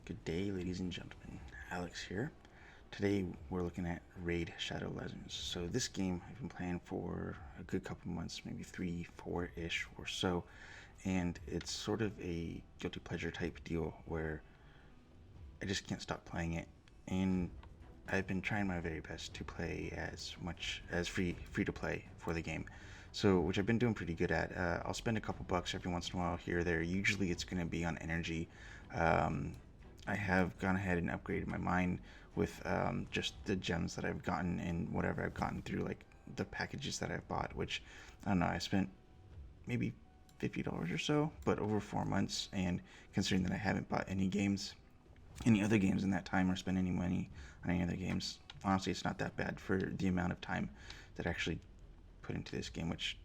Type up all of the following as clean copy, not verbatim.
Good day, ladies and gentlemen. Alex here. Today we're looking at Raid Shadow Legends. So this game I've been playing for a good couple months, maybe 3, 4-ish or so, and it's sort of a guilty pleasure type deal where I just can't stop playing it, and I've been trying my very best to play as much as free to play for the game. So, which I've been doing pretty good at. I'll spend a couple bucks every once in a while here or there. Usually, it's going to be on energy. Um, I have gone ahead and upgraded my mine with just the gems that I've gotten and whatever I've gotten through, like the packages that I've bought. Which I don't know. I spent maybe $50 or so, but over 4 months. And considering that I haven't bought any other games in that time or spend any money on any other games, honestly, it's not that bad for the amount of time that I actually put into this game, which,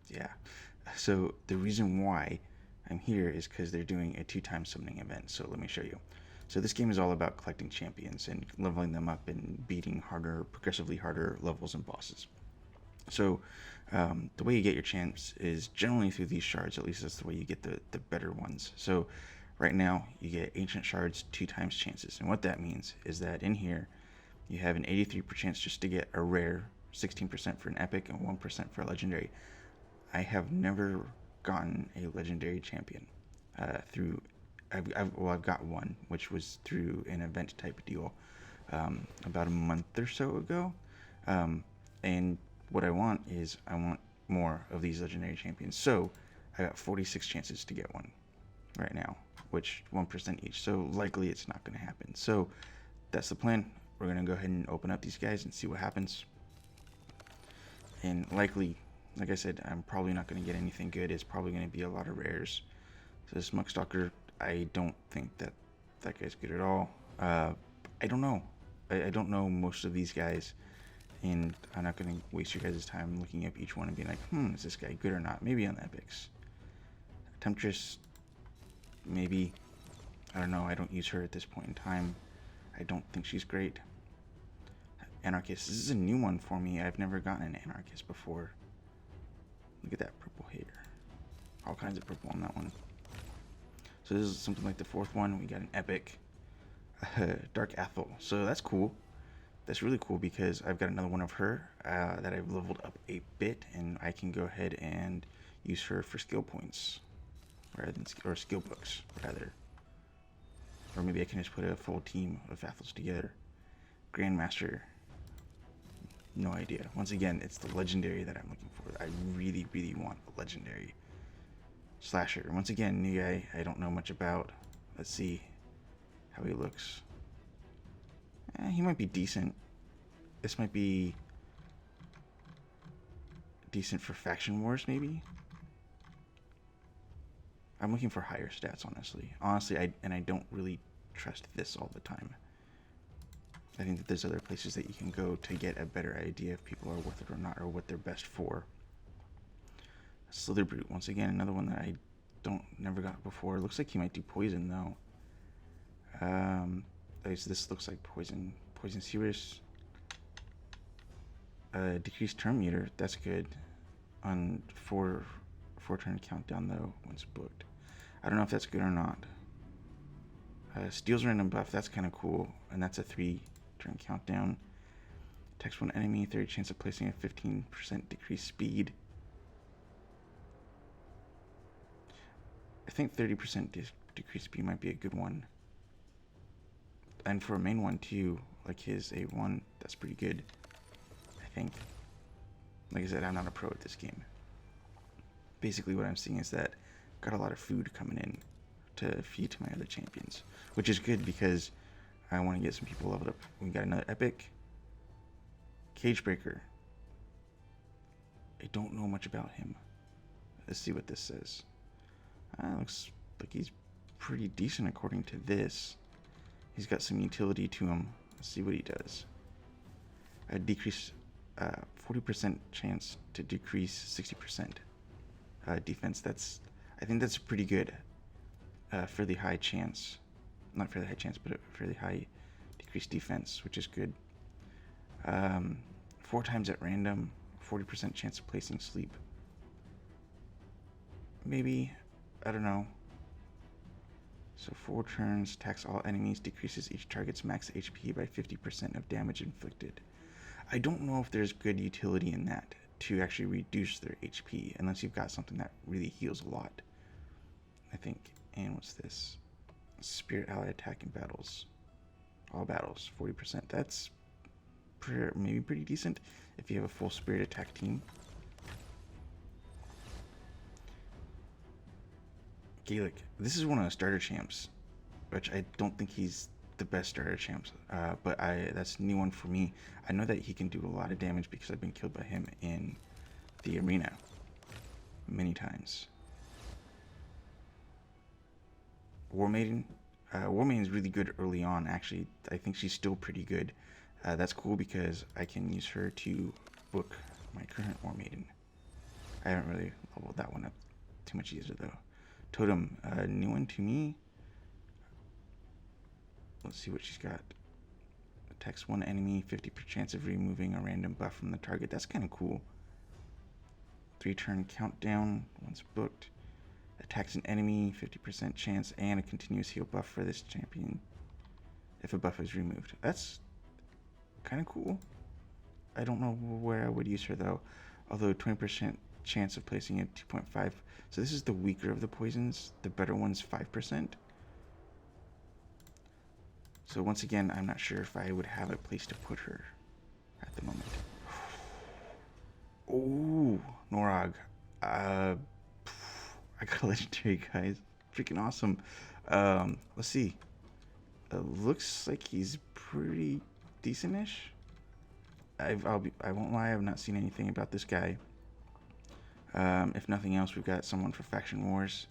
yeah. So the reason why I'm here is because they're doing a 2 times summoning event. So let me show you. So this game is all about collecting champions and leveling them up and beating harder, progressively harder levels and bosses. So the way you get your champs is generally through these shards. At least that's the way you get the better ones. So right now you get ancient shards 2 times chances. And what that means is that in here you have an 83% chance just to get a rare, 16% for an epic, and 1% for a legendary. I have never gotten a legendary champion through. I've got one, which was through an event type deal about a month or so ago. And what I want more of these legendary champions. So I got 46 chances to get one right now, which 1% each. So likely it's not going to happen. So that's the plan. We're going to go ahead and open up these guys and see what happens. And likely, like I said, I'm probably not going to get anything good. It's probably going to be a lot of rares. So this Muckstalker, I don't think that guy's good at all. I don't know. I don't know most of these guys, and I'm not going to waste your guys' time looking up each one and being like, is this guy good or not? Maybe on the epics. Temptress, maybe. I don't know. I don't use her at this point in time. I don't think she's great. Anarchist. This is a new one for me. I've never gotten an Anarchist before. Look at that purple hair. All kinds of purple on that one. So this is something like the 4th one. We got an epic. Dark Athel. So that's cool. That's really cool because I've got another one of her that I've leveled up a bit, and I can go ahead and use her for skill points rather than or skill books rather. Or maybe I can just put a full team of Athels together. Grandmaster. No idea. Once again, it's the legendary that I'm looking for. I really, really want a legendary. Slasher. Once again, new guy I don't know much about. Let's see how he looks. He might be decent. This might be decent for faction wars, maybe. I'm looking for higher stats, honestly. I don't really trust this all the time. I think that there's other places that you can go to get a better idea if people are worth it or not, or what they're best for. Slither Brute, once again, another one that I never got before. Looks like he might do poison though. This looks like poison. Poison Seeress. Decreased turn meter, that's good. On 4 turn countdown though, once booked. I don't know if that's good or not. Steals random buff, that's kind of cool, and that's a 3-turn countdown. Text one enemy, 30 chance of placing a 15% decreased speed. I think 30% decreased speed might be a good one. And for a main one too, like his A1, that's pretty good, I think. Like I said, I'm not a pro at this game. Basically what I'm seeing is that I've got a lot of food coming in to feed to my other champions, which is good because I want to get some people leveled up. We got another epic. Cagebreaker. I don't know much about him. Let's see what this says. Looks like he's pretty decent according to this. He's got some utility to him. Let's see what he does. A decrease 40% chance to decrease 60% defense. I think that's pretty good for the high chance. Not for the high chance, but for the high decreased defense, which is good. 4 times at random, 40% chance of placing sleep. Maybe, I don't know. So 4 turns, attacks all enemies, decreases each target's max HP by 50% of damage inflicted. I don't know if there's good utility in that to actually reduce their HP, unless you've got something that really heals a lot, I think. And what's this? Spirit ally attack in battles. All battles, 40%. That's maybe pretty decent if you have a full spirit attack team. Gaelic. This is one of the starter champs, which I don't think he's the best starter champs, but that's a new one for me. I know that he can do a lot of damage because I've been killed by him in the arena many times. War Maiden. War Maiden is really good early on, actually. I think she's still pretty good. That's cool because I can use her to book my current War Maiden. I haven't really leveled that one up too much easier though. Totem, new one to me. Let's see what she's got. Attacks one enemy, 50% chance of removing a random buff from the target. That's kind of cool. 3-turn countdown once booked. Attacks an enemy, 50% chance, and a continuous heal buff for this champion if a buff is removed. That's kind of cool. I don't know where I would use her though. Although 20% chance of placing it 2.5. So this is the weaker of the poisons. The better one's 5%. So once again, I'm not sure if I would have a place to put her at the moment. Oh, Norog. I got a legendary, guys. Freaking awesome. Let's see. Looks like he's pretty decent-ish. I won't lie, I've not seen anything about this guy. If nothing else, we've got someone for Faction Wars.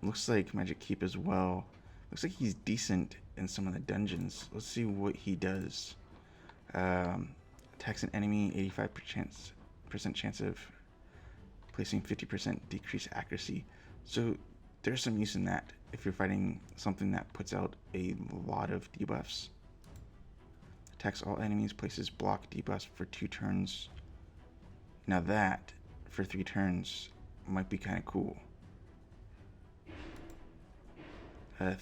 Looks like Magic Keep as well. Looks like he's decent in some of the dungeons. Let's see what he does. Attacks an enemy, 85% chance of placing 50% decreased accuracy. So there's some use in that if you're fighting something that puts out a lot of debuffs. Attacks all enemies, places block debuffs for 2 turns. Now that, for 3 turns, might be kind of cool.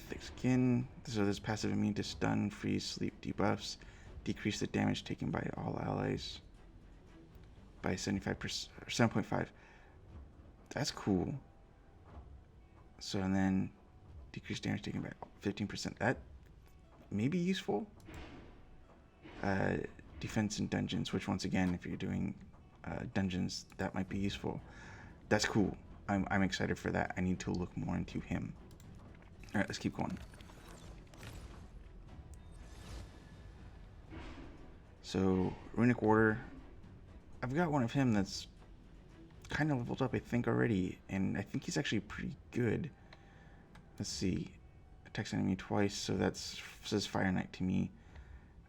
Thick Skin. So this passive immune to stun, freeze, sleep debuffs. Decrease the damage taken by all allies by 75% or 7.5. That's cool. So and then decrease damage taken by 15%. That may be useful. Defense in dungeons, which once again, if you're doing dungeons, that might be useful. That's cool. I'm excited for that. I need to look more into him. All right, let's keep going. So Runic Warder, I've got one of him that's kind of leveled up, I think, already, and I think he's actually pretty good. Let's see. Attacks enemy twice, so that says Fire Knight to me.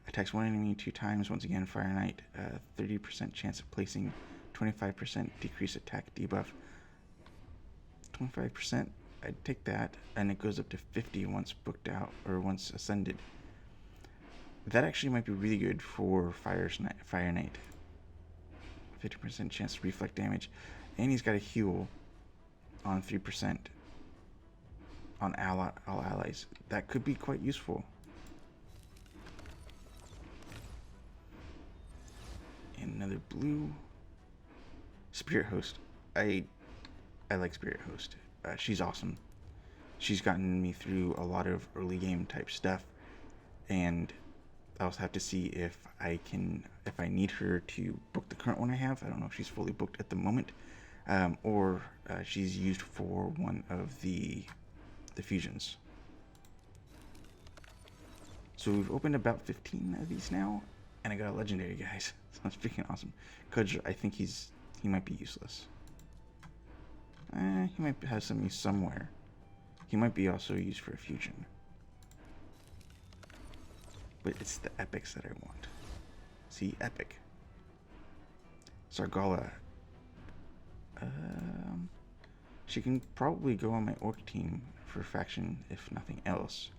Attacks one enemy 2 times, once again Fire Knight. 30% chance of placing 25% decrease attack debuff. 25%, I'd take that, and it goes up to 50 once booked out, or once ascended. That actually might be really good for Fire Knight. 50% chance to reflect damage, and he's got a heal on 3% on all allies. That could be quite useful. And another blue. Spirit Host. I like Spirit Host. She's awesome. She's gotten me through a lot of early game type stuff, and I'll have to see if I need her to book the current one I have. I don't know if she's fully booked at the moment, or she's used for one of the fusions. So we've opened about 15 of these now, and I got a legendary, guys. So that's freaking awesome. Kudge, I think he might be useless. He might have some use somewhere. He might be also used for a fusion. But it's the epics that I want. See, epic. Sargala. She can probably go on my orc team for faction, if nothing else.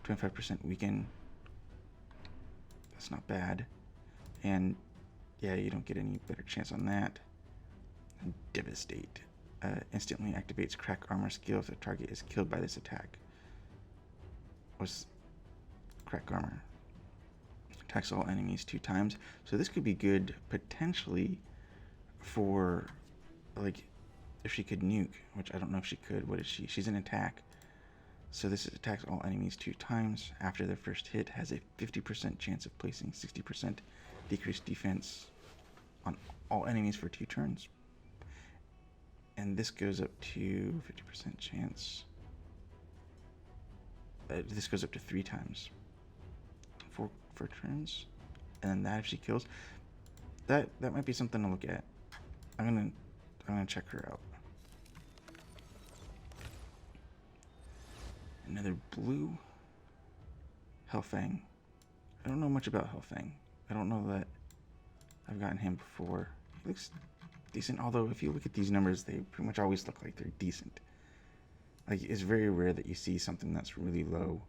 25% weaken. That's not bad. And yeah, you don't get any better chance on that. Devastate. Instantly activates crack armor skill if the target is killed by this attack. was crack armor. Attacks all enemies 2 times. So this could be good potentially for, like, if she could nuke, which I don't know if she could. What is she? She's an attack. So this attacks all enemies 2 times. After their first hit, has a 50% chance of placing 60% decreased defense on all enemies for 2 turns. And this goes up to 50% chance. This goes up to 3 times for turns. And then that, if she kills, that might be something to look at. I'm gonna check her out. Another blue Hellfang. I don't know much about Hellfang. I don't know that I've gotten him before. He looks decent, although if you look at these numbers, they pretty much always look like they're decent. Like, it's very rare that you see something that's really low.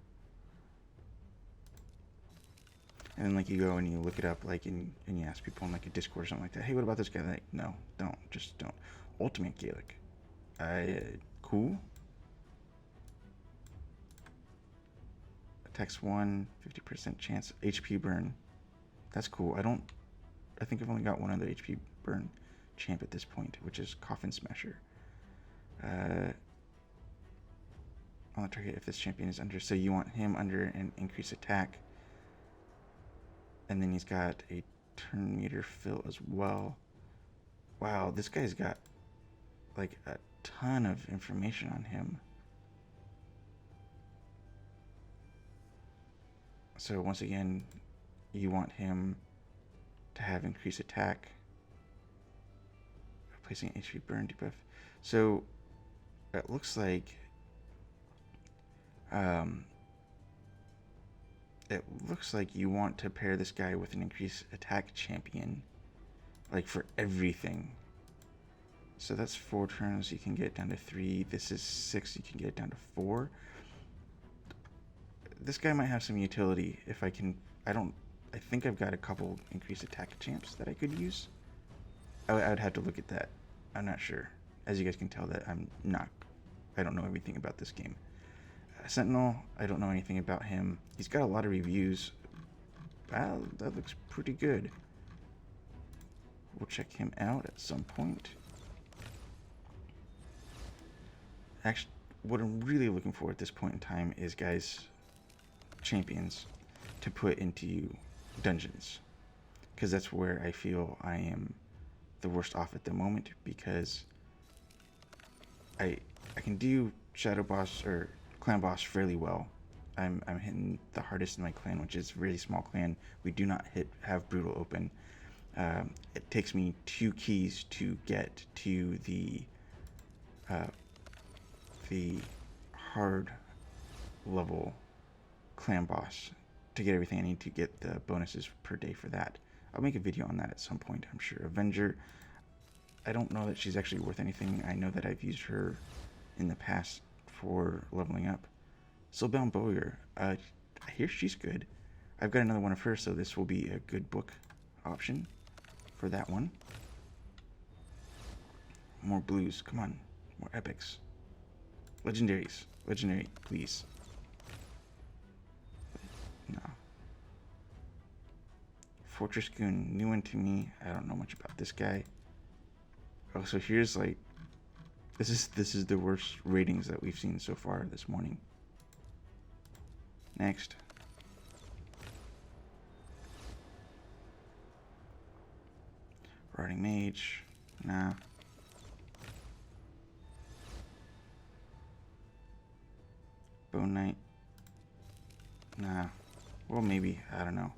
And then, like, you go and you look it up, like, and you ask people in, like, a Discord or something like that, hey, what about this guy? They're like, no, don't. Just don't. Ultimate Gaelic. Cool. Attacks 1, 50% chance. HP burn. That's cool. I think I've only got one other HP burn champ at this point, which is Coffin Smasher. On the target if this champion is under. So you want him under an increased attack. And then he's got a turn meter fill as well. Wow, this guy's got like a ton of information on him. So once again, you want him to have increased attack, replacing HP burn debuff. So it looks like you want to pair this guy with an increased attack champion, like for everything. So that's 4 turns, you can get it down to 3. This is 6, you can get it down to 4. This guy might have some utility if I can. I think I've got a couple increased attack champs that I could use. I would have to look at that. I'm not sure. As you guys can tell, that I don't know everything about this game. Sentinel, I don't know anything about him. He's got a lot of reviews. Wow, that looks pretty good. We'll check him out at some point. Actually, what I'm really looking for at this point in time is, guys, champions to put into dungeons, because that's where I feel I am the worst off at the moment, because I can do shadow boss or clan boss fairly well. I'm hitting the hardest in my clan, which is a really small clan. We do not have brutal open. It takes me 2 keys to get to the hard level clan boss to get everything I need to get the bonuses per day for that. I'll make a video on that at some point, I'm sure. Avenger, I don't know that she's actually worth anything. I know that I've used her in the past for leveling up. Soulbound Bowyer, I hear she's good. I've got another one of her, so this will be a good book option for that one. More blues, come on, more epics. Legendaries, legendary, please. No. Fortress Goon, new one to me. I don't know much about this guy. Oh, so here's like, this is the worst ratings that we've seen so far this morning. Next. Riding Mage, nah. Bone Knight, nah. Well, maybe, I don't know.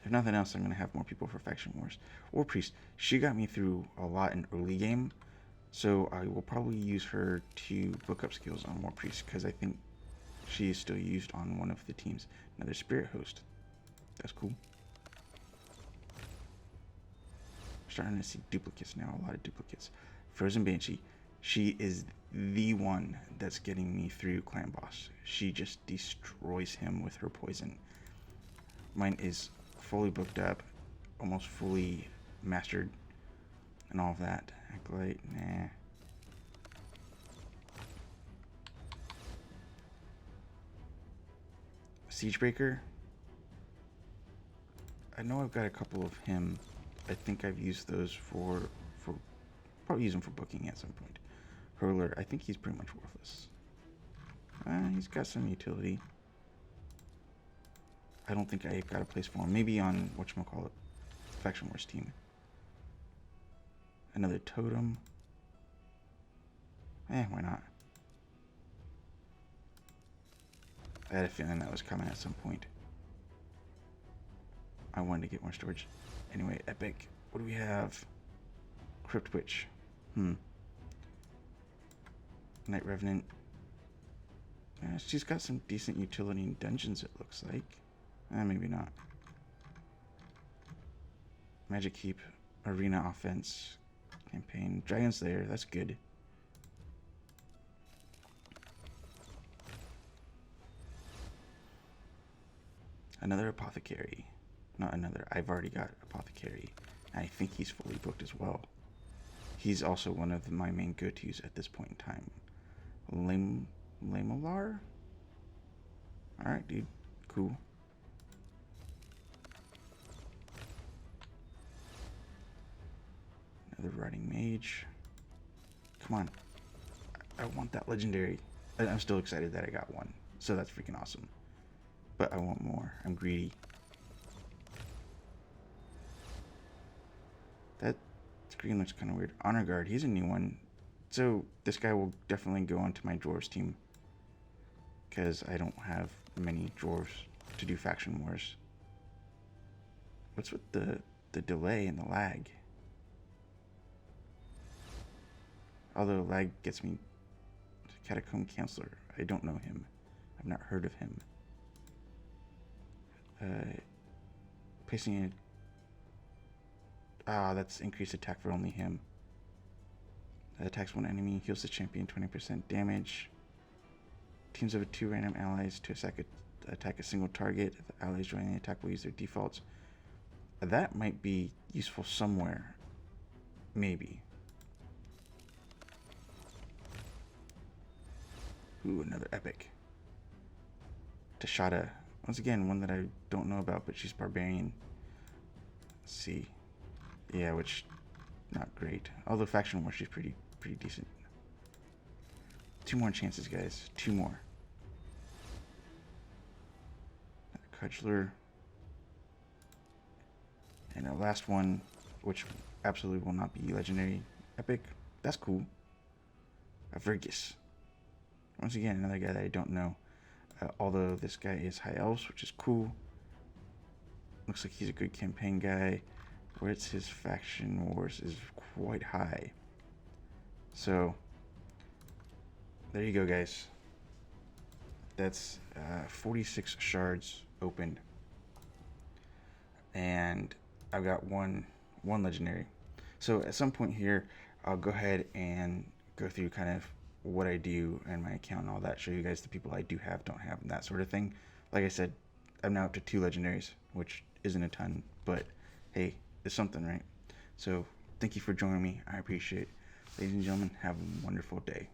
If nothing else, I'm going to have more people for Faction Wars. War Priest, she got me through a lot in early game, so I will probably use her to book up skills on War Priest, because I think she is still used on one of the teams. Another Spirit Host. That's cool. Starting to see duplicates now, a lot of duplicates. Frozen Banshee, she is the one that's getting me through Clan Boss. She just destroys him with her poison. Mine is fully booked up, almost fully mastered, and all of that. Acolyte, nah. Siegebreaker. I know I've got a couple of him. I think I've used those for probably use them for booking at some point. Hurler, I think he's pretty much worthless. He's got some utility. I don't think I got a place for him. Maybe on whatchamacallit, Faction Wars team. Another totem. Why not? I had a feeling that was coming at some point. I wanted to get more storage. Anyway, epic. What do we have? Crypt Witch. Night Revenant. She's got some decent utility in dungeons, it looks like. Maybe not. Magic Keep. Arena Offense. Campaign. Dragon Slayer. That's good. Another Apothecary. Not another. I've already got Apothecary. And I think he's fully booked as well. He's also one of my main go-tos at this point in time. Lamelar? Alright, dude. Cool. Another Riding Mage. Come on. I want that legendary. I'm still excited that I got one. So that's freaking awesome. But I want more. I'm greedy. That screen looks kind of weird. Honor Guard, he's a new one. So this guy will definitely go onto my dwarves team. Because I don't have many dwarves to do faction wars. What's with the delay and the lag? Although lag gets me Catacomb Counselor. I don't know him. I've not heard of him. Placing a... that's increased attack for only him. Attacks one enemy, heals the champion 20% damage. Teams of 2 random allies to attack a single target. If the allies joining the attack will use their defaults. That might be useful somewhere. Maybe. Ooh, another epic. Tashada. Once again, one that I don't know about, but she's barbarian. Let's see. Yeah, which not great. Although faction war, she's pretty decent. 2 more chances, guys. 2 more. Another Cudgeler. And a last one, which absolutely will not be legendary. Epic. That's cool. A Vergus. Once again, another guy that I don't know. Although this guy is High Elves, which is cool. Looks like he's a good campaign guy. Where's his faction wars is quite high. So, there you go, guys. That's 46 shards opened. And I've got one legendary. So at some point here, I'll go ahead and go through kind of what I do and my account and all that, show you guys the people I do have, don't have, and that sort of thing. Like I said, I'm now up to 2 legendaries, which isn't a ton, but hey, it's something, right? So thank you for joining me. I appreciate it. Ladies and gentlemen, have a wonderful day.